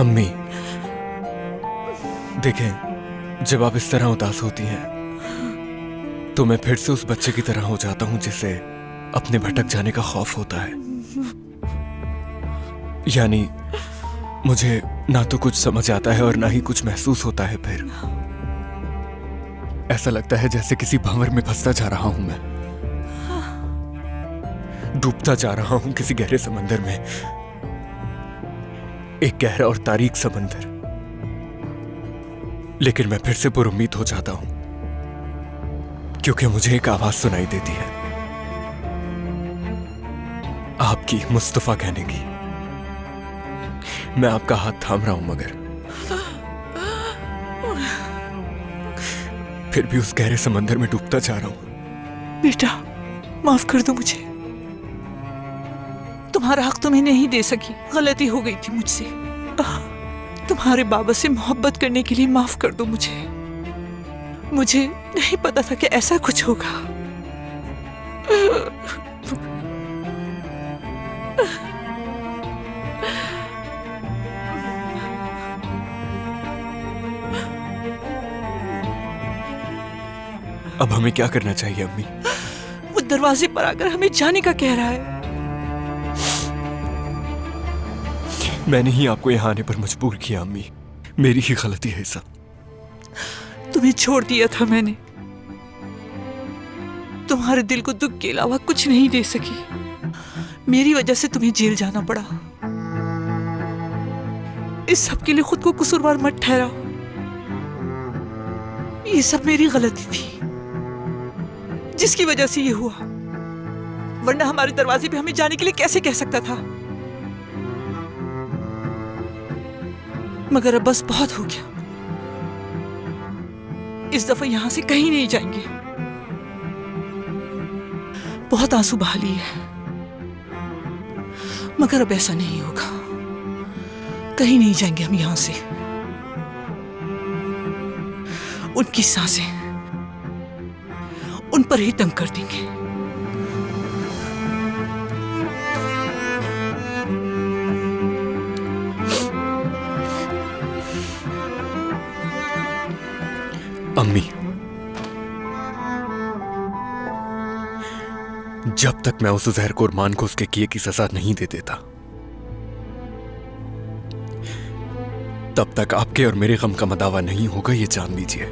अम्मी, देखें, जब आप इस तरह उदास होती हैं तो मैं फिर से उस बच्चे की तरह हो जाता हूं जिसे अपने भटक जाने का खौफ होता है। यानी मुझे ना तो कुछ समझ आता है और ना ही कुछ महसूस होता है। फिर ऐसा लगता है जैसे किसी भंवर में फंसता जा रहा हूं, मैं डूबता जा रहा हूं किसी गहरे समंदर में, एक गहरा और तारीक समंदर। लेकिन मैं फिर से पुरुम्मीद हो जाता हूं क्योंकि मुझे एक आवाज सुनाई देती है, आपकी, मुस्तफा कहने की। मैं आपका हाथ थाम रहा हूं मगर फिर भी उस गहरे समंदर में डूबता जा रहा हूं। बेटा, माफ कर दो मुझे। तुम्हारा हक तुम्हें नहीं दे सकी, गलती हो गई थी मुझसे। तुम्हारे बाबा से मोहब्बत करने के लिए माफ कर दो मुझे। मुझे नहीं पता था कि ऐसा कुछ होगा। अब हमें क्या करना चाहिए अम्मी? वो दरवाजे पर आकर हमें जाने का कह रहा है। मैंने ही आपको यहाँ आने पर मजबूर किया अम्मी, मेरी ही गलती है सब। तुम्हें छोड़ दिया था मैंने, तुम्हारे दिल को दुख के अलावा कुछ नहीं दे सकी। मेरी वजह से तुम्हें जेल जाना पड़ा। इस सब के लिए खुद को कसूरवार मत ठहराओ। ये सब मेरी गलती थी जिसकी वजह से ये हुआ, वरना हमारे दरवाजे पे हमें जाने के लिए कैसे कह सकता था। मगर अब बस बहुत हो गया। इस दफा यहां से कहीं नहीं जाएंगे। बहुत आंसू बहा लिए हैं, मगर अब ऐसा नहीं होगा। कहीं नहीं जाएंगे हम यहां से। उनकी सांसें उन पर ही तंग कर देंगे। अम्मी, जब तक मैं उस उज़ैर कुर्बान को उसके किए की सजा नहीं दे देता, तब तक आपके और मेरे गम का मदावा नहीं होगा, ये जान लीजिए।